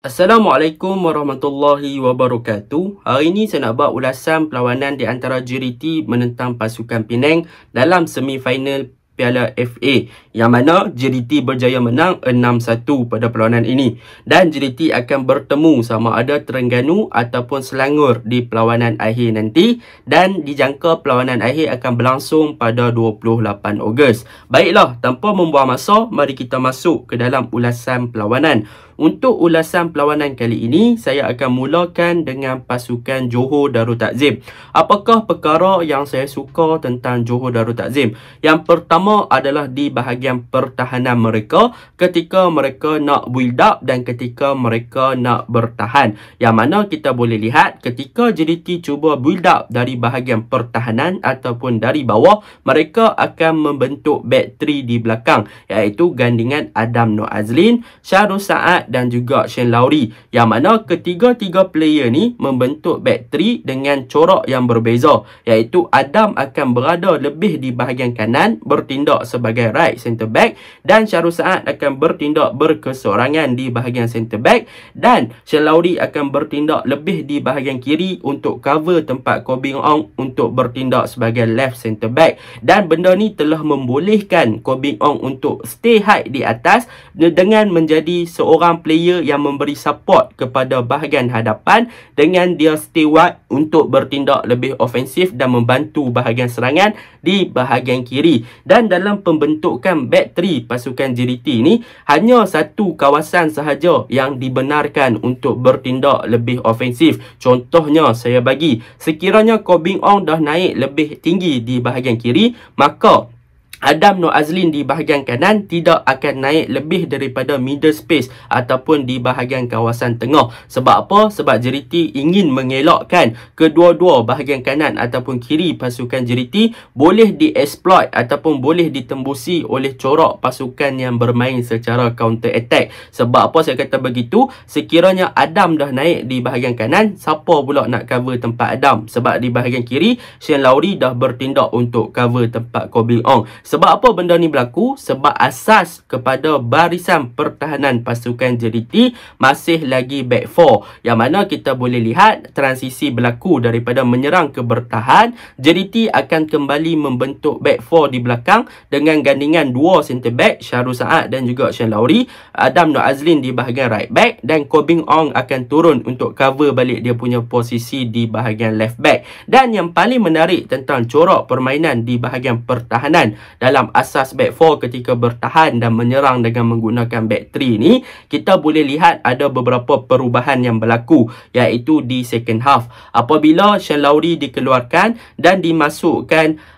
Assalamualaikum warahmatullahi wabarakatuh. Hari ini saya nak buat ulasan perlawanan di antara JDT menentang pasukan Penang dalam semifinal Piala FA, yang mana JDT berjaya menang 6-1 pada perlawanan ini, dan JDT akan bertemu sama ada Terengganu ataupun Selangor di perlawanan akhir nanti, dan dijangka perlawanan akhir akan berlangsung pada 28 Ogos. Baiklah, tanpa membuang masa, mari kita masuk ke dalam ulasan perlawanan. Untuk ulasan perlawanan kali ini, saya akan mulakan dengan pasukan Johor Darul Takzim. Apakah perkara yang saya suka tentang Johor Darul Takzim? Yang pertama adalah di bahagian pertahanan mereka ketika mereka nak build up dan ketika mereka nak bertahan. Yang mana kita boleh lihat ketika JDT cuba build up dari bahagian pertahanan ataupun dari bawah, mereka akan membentuk back 3 di belakang, iaitu gandingan Adam Noor Azlin, Syahrul Saad dan juga Shane Lowry, yang mana ketiga-tiga player ni membentuk back 3 dengan corak yang berbeza, iaitu Adam akan berada lebih di bahagian kanan bertindak sebagai right centre back, dan Syahrul Saad akan bertindak berkeseorangan di bahagian centre back, dan Shane Lowry akan bertindak lebih di bahagian kiri untuk cover tempat Koh Beng Ong untuk bertindak sebagai left centre back. Dan benda ni telah membolehkan Koh Beng Ong untuk stay high di atas dengan menjadi seorang player yang memberi support kepada bahagian hadapan dengan dia stay wide untuk bertindak lebih ofensif dan membantu bahagian serangan di bahagian kiri. Dan dalam pembentukan back 3 pasukan JDT ni, hanya satu kawasan sahaja yang dibenarkan untuk bertindak lebih ofensif. Contohnya saya bagi, sekiranya Koh Beng Ong dah naik lebih tinggi di bahagian kiri, maka Adam Noor Azlin di bahagian kanan tidak akan naik lebih daripada middle space ataupun di bahagian kawasan tengah. Sebab apa? Sebab JDT ingin mengelakkan kedua-dua bahagian kanan ataupun kiri pasukan JDT boleh dieksploit ataupun boleh ditembusi oleh corak pasukan yang bermain secara counter attack. Sebab apa saya kata begitu? Sekiranya Adam dah naik di bahagian kanan, siapa pula nak cover tempat Adam? Sebab di bahagian kiri, Shane Lowry dah bertindak untuk cover tempat Koh Beng Ong. Sebab apa benda ni berlaku? Sebab asas kepada barisan pertahanan pasukan JDT masih lagi back 4, yang mana kita boleh lihat transisi berlaku daripada menyerang ke bertahan. JDT akan kembali membentuk back 4 di belakang dengan gandingan dua centre back, Syahrul Saad dan juga Shane Lowry, Adam Noor Azlin di bahagian right back, dan Koh Beng Ong akan turun untuk cover balik dia punya posisi di bahagian left back. Dan yang paling menarik tentang corak permainan di bahagian pertahanan dalam asas back 4 ketika bertahan dan menyerang dengan menggunakan back 3 ni, kita boleh lihat ada beberapa perubahan yang berlaku, iaitu di second half. Apabila Shane Lowry dikeluarkan dan dimasukkan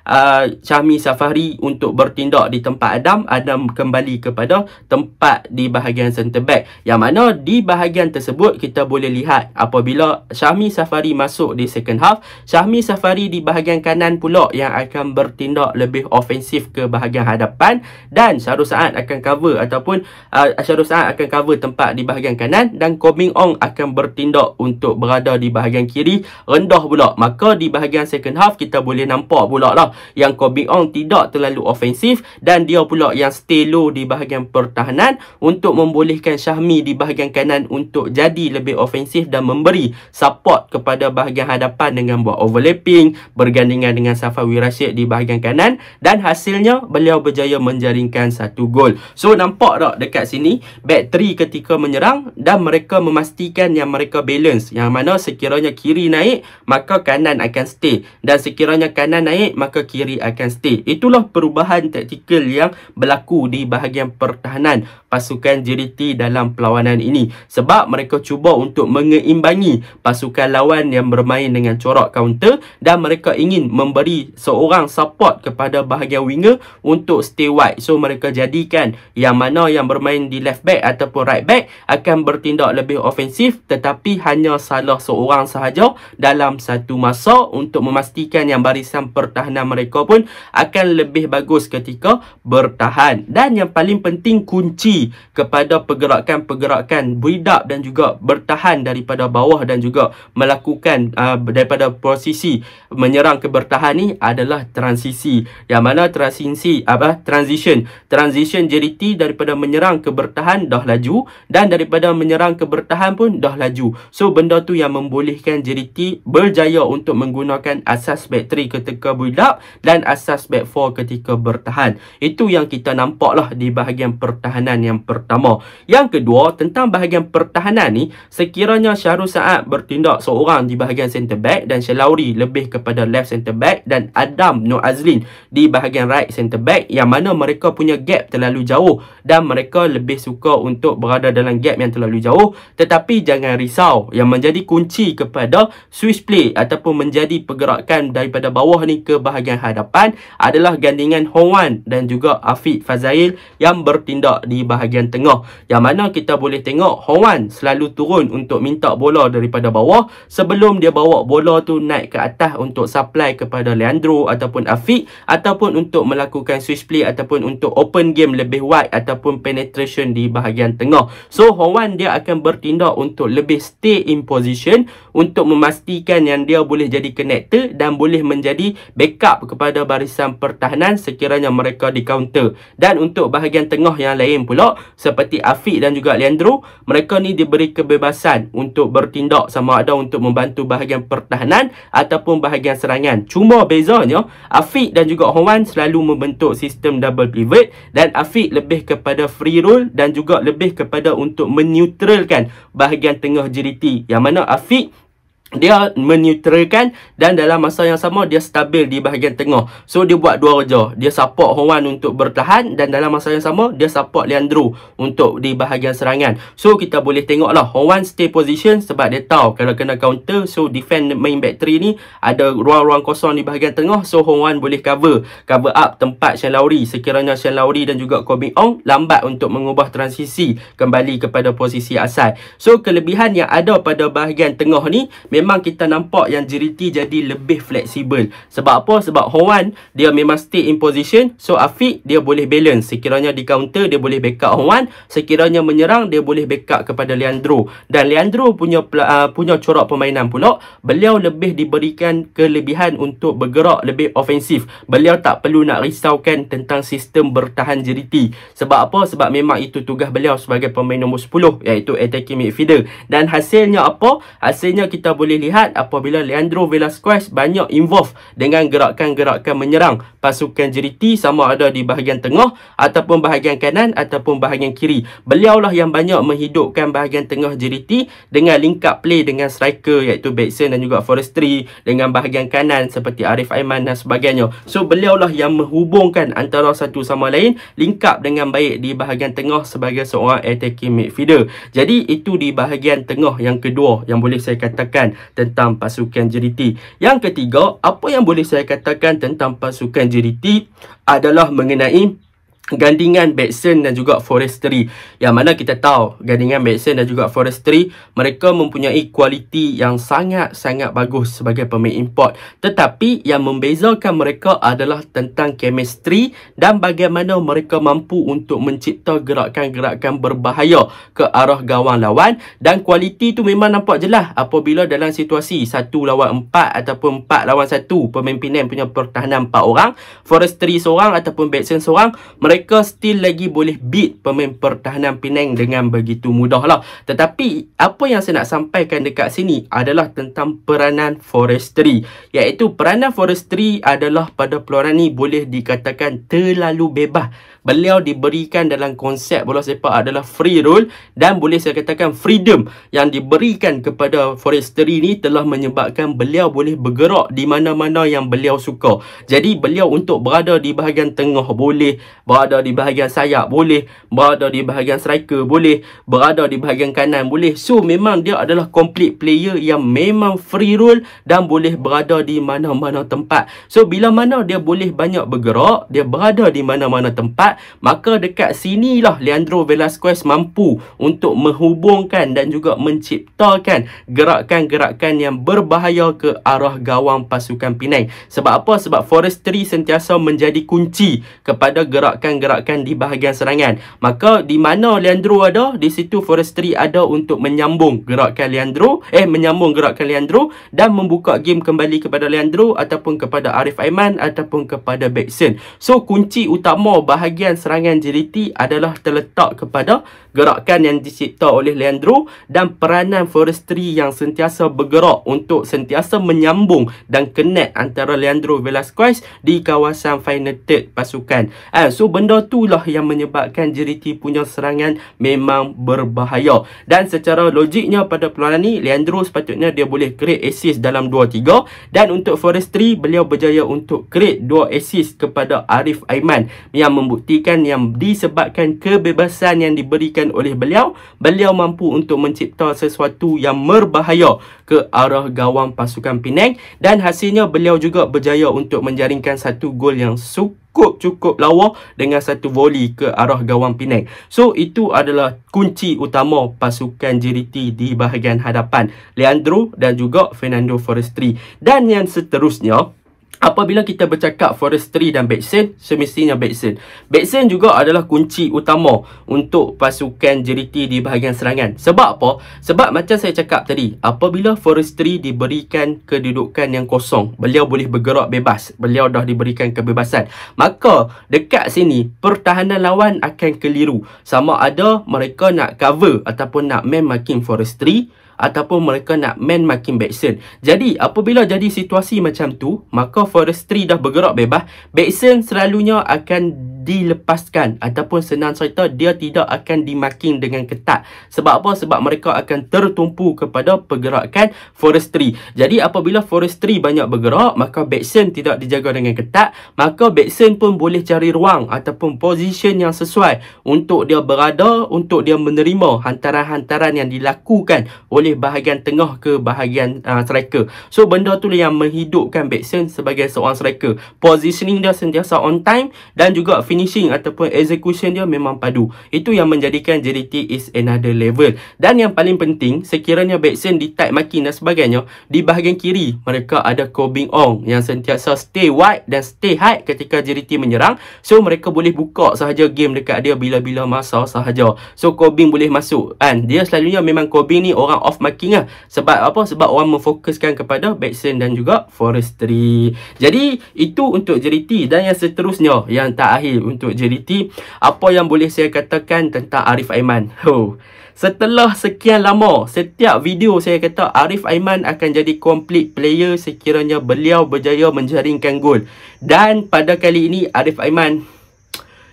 Syahmi Safari untuk bertindak di tempat Adam kembali kepada tempat di bahagian centre back, yang mana di bahagian tersebut kita boleh lihat apabila Syahmi Safari masuk di second half, Syahmi Safari di bahagian kanan pula yang akan bertindak lebih ofensif ke bahagian hadapan, dan Syahrul Saad akan cover ataupun Syahrul Saad akan cover tempat di bahagian kanan, dan Koh Beng Ong akan bertindak untuk berada di bahagian kiri rendah pula. Maka di bahagian second half kita boleh nampak pula lah yang Koh Beng Ong tidak terlalu ofensif dan dia pula yang stay low di bahagian pertahanan untuk membolehkan Syahmi di bahagian kanan untuk jadi lebih ofensif dan memberi support kepada bahagian hadapan dengan buat overlapping, bergandingan dengan Safawi Rashid di bahagian kanan, dan hasilnya beliau berjaya menjaringkan satu gol. So nampak tak dekat sini back 3 ketika menyerang dan mereka memastikan yang mereka balance, yang mana sekiranya kiri naik maka kanan akan stay, dan sekiranya kanan naik maka kiri akan stay. Itulah perubahan taktikal yang berlaku di bahagian pertahanan pasukan JDT dalam perlawanan ini, sebab mereka cuba untuk mengeimbangi pasukan lawan yang bermain dengan corak counter, dan mereka ingin memberi seorang support kepada bahagian winger untuk stay wide. So mereka jadikan yang mana yang bermain di left back ataupun right back akan bertindak lebih ofensif, tetapi hanya salah seorang sahaja dalam satu masa untuk memastikan yang barisan pertahanan mereka pun akan lebih bagus ketika bertahan. Dan yang paling penting, kunci kepada pergerakan-pergerakan build up dan juga bertahan daripada bawah dan juga melakukan daripada posisi menyerang ke bertahan ni adalah transisi, yang mana transisi transition JDT daripada menyerang ke bertahan dah laju, dan daripada menyerang ke bertahan pun dah laju. So benda tu yang membolehkan JDT berjaya untuk menggunakan asas back 3 ketika build up dan asas back 4 ketika bertahan. Itu yang kita nampak lah di bahagian pertahanan yang pertama. Yang kedua, tentang bahagian pertahanan ni, sekiranya Syahrul Saad bertindak seorang di bahagian centre back dan Syalauri lebih kepada left centre back dan Adam Nur Azlin di bahagian right centre back, yang mana mereka punya gap terlalu jauh dan mereka lebih suka untuk berada dalam gap yang terlalu jauh. Tetapi jangan risau, yang menjadi kunci kepada switch play ataupun menjadi pergerakan daripada bawah ni ke bahagian hadapan adalah gandingan Hong Wan dan juga Afiq Fazail yang bertindak di bahagian tengah, yang mana kita boleh tengok Hong Wan selalu turun untuk minta bola daripada bawah sebelum dia bawa bola tu naik ke atas untuk supply kepada Leandro ataupun Afiq, ataupun untuk melakukan switch play ataupun untuk open game lebih wide ataupun penetration di bahagian tengah. So Hong Wan dia akan bertindak untuk lebih stay in position untuk memastikan yang dia boleh jadi connector dan boleh menjadi backup kepada barisan pertahanan sekiranya mereka di counter. Dan untuk bahagian tengah yang lain pula seperti Afiq dan juga Leandro, mereka ni diberi kebebasan untuk bertindak sama ada untuk membantu bahagian pertahanan ataupun bahagian serangan. Cuma bezanya Afiq dan juga Hong Wan selalu membentuk sistem double pivot dan Afiq lebih kepada free roll dan juga lebih kepada untuk meneutralkan bahagian tengah JDT, yang mana Afiq dia meneutralkan dan dalam masa yang sama dia stabil di bahagian tengah. So dia buat dua kerja. Dia support Hong Wan untuk bertahan dan dalam masa yang sama dia support Leandro untuk di bahagian serangan. So kita boleh tengoklah Hong Wan stay position sebab dia tahu kalau kena counter, so defend main back 3 ni ada ruang-ruang kosong di bahagian tengah. So Hong Wan boleh cover up tempat Syalauri sekiranya Syalauri dan juga Koh Bee Ong lambat untuk mengubah transisi kembali kepada posisi asal. So kelebihan yang ada pada bahagian tengah ni, memang kita nampak yang JDT jadi lebih fleksibel. Sebab apa? Sebab Hong Wan dia memang stay in position. So Afiq dia boleh balance. Sekiranya di counter dia boleh backup Hong Wan, sekiranya menyerang dia boleh backup kepada Leandro. Dan Leandro punya corak permainan pula, beliau lebih diberikan kelebihan untuk bergerak lebih ofensif. Beliau tak perlu nak risaukan tentang sistem bertahan JDT. Sebab apa? Sebab memang itu tugas beliau sebagai pemain nombor 10, iaitu attacking midfielder. Dan hasilnya apa? Hasilnya kita boleh lihat apabila Leandro Velasquez banyak involve dengan gerakan-gerakan menyerang pasukan JDT, sama ada di bahagian tengah ataupun bahagian kanan ataupun bahagian kiri. Beliaulah yang banyak menghidupkan bahagian tengah JDT dengan link up play dengan striker iaitu Baxter dan juga Forestry, dengan bahagian kanan seperti Arif Aiman dan sebagainya. So beliaulah yang menghubungkan antara satu sama lain, link up dengan baik di bahagian tengah sebagai seorang attacking midfielder. Jadi itu di bahagian tengah yang kedua yang boleh saya katakan tentang pasukan JDT. Yang ketiga, apa yang boleh saya katakan tentang pasukan JDT adalah mengenai gandingan Baxter dan juga Forestry, yang mana kita tahu gandingan Baxter dan juga Forestry mereka mempunyai kualiti yang sangat-sangat bagus sebagai pemain import, tetapi yang membezakan mereka adalah tentang chemistry dan bagaimana mereka mampu untuk mencipta gerakan-gerakan berbahaya ke arah gawang lawan. Dan kualiti tu memang nampak jelas apabila dalam situasi 1 lawan 4 ataupun 4 lawan 1, pemain Penang punya pertahanan 4 orang, Forestry seorang ataupun Baxter seorang, mereka still lagi boleh beat pemain pertahanan Penang dengan begitu mudah lah. Tetapi apa yang saya nak sampaikan dekat sini adalah tentang peranan Forestry, iaitu peranan Forestry adalah pada peluang ni boleh dikatakan terlalu bebas. Beliau diberikan dalam konsep bola sepak adalah free roll, dan boleh saya katakan freedom yang diberikan kepada Forestry ni telah menyebabkan beliau boleh bergerak di mana-mana yang beliau suka. Jadi beliau untuk berada di bahagian tengah boleh, berada di bahagian sayap boleh, berada di bahagian striker boleh, berada di bahagian kanan boleh. So memang dia adalah complete player yang memang free roll dan boleh berada di mana-mana tempat. So bila mana dia boleh banyak bergerak, dia berada di mana-mana tempat, maka dekat sinilah Leandro Velasquez mampu untuk menghubungkan dan juga menciptakan gerakan-gerakan yang berbahaya ke arah gawang pasukan Penang. Sebab apa? Sebab Forestry sentiasa menjadi kunci kepada gerakan gerakan-gerakan di bahagian serangan. Maka di mana Leandro ada, di situ Forestry ada untuk menyambung gerakan Leandro dan membuka game kembali kepada Leandro ataupun kepada Arif Aiman ataupun kepada Bekson. So kunci utama bahagian serangan JDT adalah terletak kepada gerakan yang dicipta oleh Leandro dan peranan Forestry yang sentiasa bergerak untuk sentiasa menyambung dan connect antara Leandro Velasquez di kawasan final third pasukan. So benda itulah yang menyebabkan JDT punya serangan memang berbahaya. Dan secara logiknya pada perlawanan ni, Leandro sepatutnya dia boleh create assist dalam 2-3, dan untuk Forestry beliau berjaya untuk create 2 assist kepada Arif Aiman yang membuktikan yang disebabkan kebebasan yang diberikan oleh beliau mampu untuk mencipta sesuatu yang berbahaya ke arah gawang pasukan Penang, dan hasilnya beliau juga berjaya untuk menjaringkan satu gol yang cukup lawa dengan satu volley ke arah gawang Penang. So itu adalah kunci utama pasukan JDT di bahagian hadapan, Leandro dan juga Fernando Forestry. Dan yang seterusnya, apabila kita bercakap Forestry dan Bekson, semestinya Bekson juga adalah kunci utama untuk pasukan JDT di bahagian serangan. Sebab apa? Sebab macam saya cakap tadi, apabila Forestry diberikan kedudukan yang kosong, beliau boleh bergerak bebas, beliau dah diberikan kebebasan, maka dekat sini pertahanan lawan akan keliru. Sama ada mereka nak cover ataupun nak man marking Forestry ataupun mereka nak man marking Bekson. Jadi apabila jadi situasi macam tu, maka Forestry dah bergerak bebas, Bekson selalunya akan dilepaskan ataupun senang cerita dia tidak akan dimarking dengan ketat. Sebab apa? Sebab mereka akan tertumpu kepada pergerakan Forestry. Jadi apabila Forestry banyak bergerak, maka Bekson tidak dijaga dengan ketat, maka Bekson pun boleh cari ruang ataupun position yang sesuai untuk dia berada, untuk dia menerima hantaran-hantaran yang dilakukan oleh bahagian tengah ke bahagian striker. So benda tu yang menghidupkan Bekson sebagai seorang striker. Positioning dia sentiasa on time dan juga finishing ataupun execution dia memang padu. Itu yang menjadikan JDT is another level. Dan yang paling penting, sekiranya Bekson di tight marking dan sebagainya, di bahagian kiri mereka ada Koh Beng Ong yang sentiasa stay wide dan stay high ketika JDT menyerang. So mereka boleh buka sahaja game dekat dia bila-bila masa sahaja. So Koh Beng boleh masuk, and dia selalunya memang Koh Beng ni orang off marking lah. Sebab apa? Sebab orang memfokuskan kepada Bekson dan juga Forestry. Jadi itu untuk JDT. Dan yang seterusnya, yang terakhir untuk JDT, apa yang boleh saya katakan tentang Arif Aiman? Setelah sekian lama, setiap video saya kata Arif Aiman akan jadi complete player sekiranya beliau berjaya menjaringkan gol. Dan pada kali ini Arif Aiman,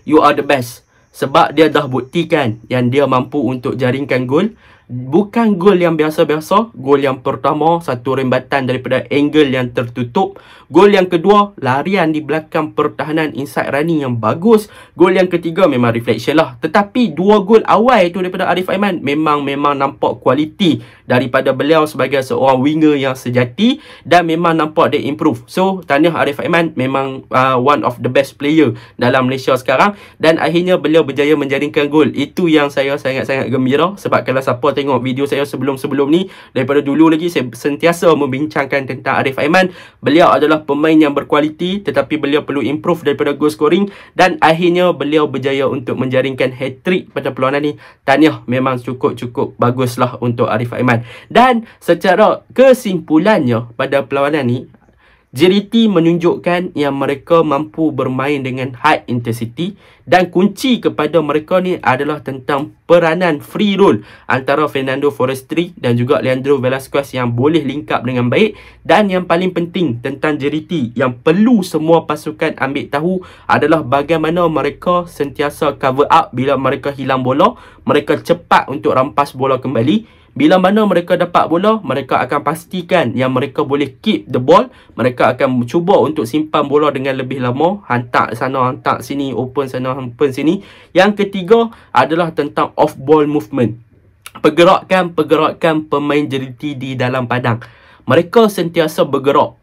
you are the best. Sebab dia dah buktikan yang dia mampu untuk jaringkan gol. Bukan gol yang biasa-biasa. Gol yang pertama, satu rembatan daripada angle yang tertutup. Gol yang kedua, larian di belakang pertahanan inside running yang bagus. Gol yang ketiga memang reflection lah. Tetapi dua gol awal itu daripada Arif Aiman memang nampak kualiti daripada beliau sebagai seorang winger yang sejati, dan memang nampak dia improve. So tahniah Arif Aiman, memang one of the best player dalam Malaysia sekarang, dan akhirnya beliau berjaya menjaringkan gol. Itu yang saya sangat-sangat gembira. Sebab kalau siapa tengok video saya sebelum-sebelum ni, daripada dulu lagi saya sentiasa membincangkan tentang Arif Aiman. Beliau adalah pemain yang berkualiti, tetapi beliau perlu improve daripada goal scoring, dan akhirnya beliau berjaya untuk menjaringkan hat-trick pada perlawanan ni. Tahniah, memang cukup baguslah untuk Arif Aiman. Dan secara kesimpulannya pada perlawanan ni, JDT menunjukkan yang mereka mampu bermain dengan high intensity, dan kunci kepada mereka ni adalah tentang peranan free roll antara Fernando Forestry dan juga Leandro Velasquez yang boleh link up dengan baik. Dan yang paling penting tentang JDT yang perlu semua pasukan ambil tahu adalah bagaimana mereka sentiasa cover up bila mereka hilang bola. Mereka cepat untuk rampas bola kembali. Bila mana mereka dapat bola, mereka akan pastikan yang mereka boleh keep the ball. Mereka akan cuba untuk simpan bola dengan lebih lama. Hantar sana, hantar sini, open sana, open sini. Yang ketiga adalah tentang off-ball movement. Pergerakan pemain JDT di dalam padang. Mereka sentiasa bergerak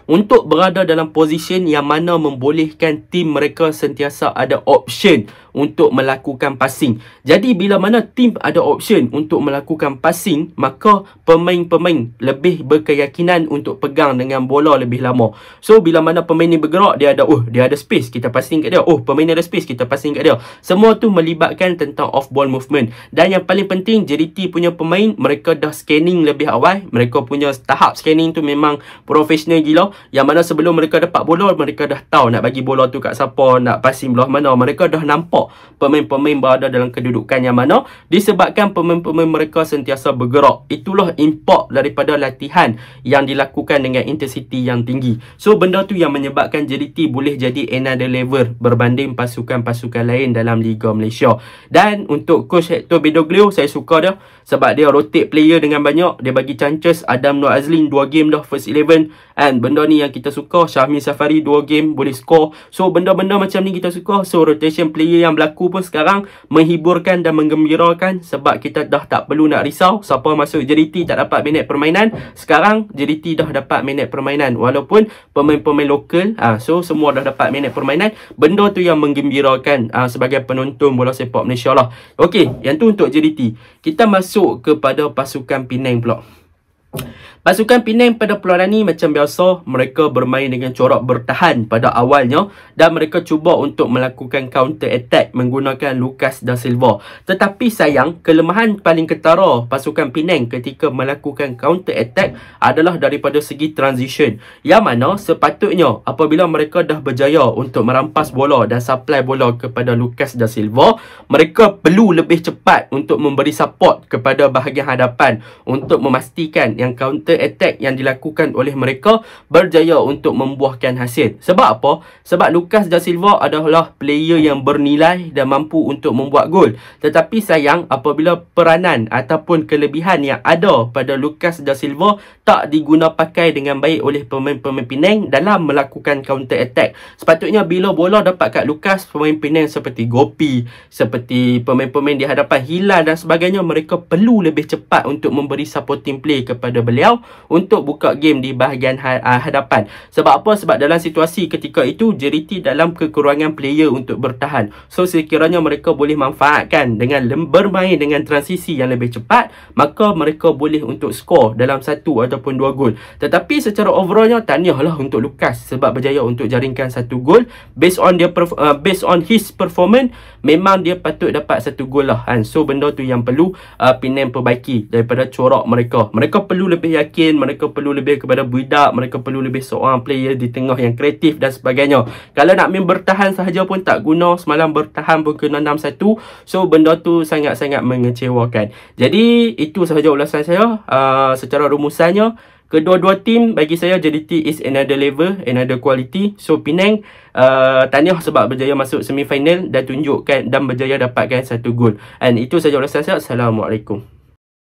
untuk berada dalam position yang mana membolehkan tim mereka sentiasa ada option untuk melakukan passing. Jadi bila mana tim ada option untuk melakukan passing, maka pemain-pemain lebih berkeyakinan untuk pegang dengan bola lebih lama. So bila mana pemain ni bergerak, dia ada space, kita passing kat dia. Pemain ni ada space, kita passing kat dia. Semua tu melibatkan tentang off ball movement. Dan yang paling penting, JDT punya pemain, mereka dah scanning lebih awal. Mereka punya tahap scanning tu memang profesional gila. Yang mana sebelum mereka dapat bola, mereka dah tahu nak bagi bola tu kat siapa, nak passing belah mana. Mereka dah nampak pemain-pemain berada dalam kedudukan yang mana, disebabkan pemain-pemain mereka sentiasa bergerak. Itulah impak daripada latihan yang dilakukan dengan intensiti yang tinggi. So benda tu yang menyebabkan JDT boleh jadi another level berbanding pasukan-pasukan lain dalam Liga Malaysia. Dan untuk coach Hector Bedoglio, saya suka dia sebab dia rotate player dengan banyak. Dia bagi chances. Adam Nur Azlin 2 game dah first 11. And benda ni yang kita suka. Syahmi Safari 2 game boleh score. So benda-benda macam ni kita suka. So rotation player yang berlaku pun sekarang menghiburkan dan menggembirakan, sebab kita dah tak perlu nak risau siapa masuk JDT tak dapat minit permainan. Sekarang JDT dah dapat minit permainan walaupun pemain-pemain lokal. So semua dah dapat minit permainan. Benda tu yang menggembirakan sebagai penonton bola sepak Malaysia lah. Okey, yang tu untuk JDT. Kita masuk kepada pasukan Penang pula. Pasukan Penang pada peluang ni macam biasa, mereka bermain dengan corak bertahan pada awalnya dan mereka cuba untuk melakukan counter attack menggunakan Lucas da Silva. Tetapi sayang, kelemahan paling ketara pasukan Penang ketika melakukan counter attack adalah daripada segi transition, yang mana sepatutnya apabila mereka dah berjaya untuk merampas bola dan supply bola kepada Lucas da Silva, mereka perlu lebih cepat untuk memberi support kepada bahagian hadapan untuk memastikan yang counter attack yang dilakukan oleh mereka berjaya untuk membuahkan hasil. Sebab apa? Sebab Lucas da Silva adalah player yang bernilai dan mampu untuk membuat gol. Tetapi sayang, apabila peranan ataupun kelebihan yang ada pada Lucas da Silva tak diguna pakai dengan baik oleh pemain-pemain Penang dalam melakukan counter attack. Sepatutnya bila bola dapat kat Lucas, pemain Penang seperti Gopi, seperti pemain-pemain di hadapan Hilal dan sebagainya, mereka perlu lebih cepat untuk memberi supporting play kepada beliau untuk buka game di bahagian hadapan. Sebab apa? Sebab dalam situasi ketika itu JDT dalam kekurangan player untuk bertahan. So sekiranya mereka boleh manfaatkan dengan bermain dengan transisi yang lebih cepat, maka mereka boleh untuk skor dalam 1 ataupun 2 gol. Tetapi secara overallnya tahniahlah untuk Lucas sebab berjaya untuk jaringkan 1 gol. Based on his performance, memang dia patut dapat 1 gol lah. So benda tu yang perlu Penang perbaiki daripada corak mereka. Mereka perlu lebih yakin, mereka perlu lebih kepada build-up, mereka perlu lebih seorang player di tengah yang kreatif dan sebagainya. Kalau nak main bertahan sahaja pun tak guna, semalam bertahan pun kena 6-1. So benda tu sangat-sangat mengecewakan. Jadi itu sahaja ulasan saya. Secara rumusannya, kedua-dua tim bagi saya JDT is another level, another quality. So Penang tahniah sebab berjaya masuk semifinal dan tunjukkan dan berjaya dapatkan 1 gol. And itu sahaja ulasan saya. Assalamualaikum.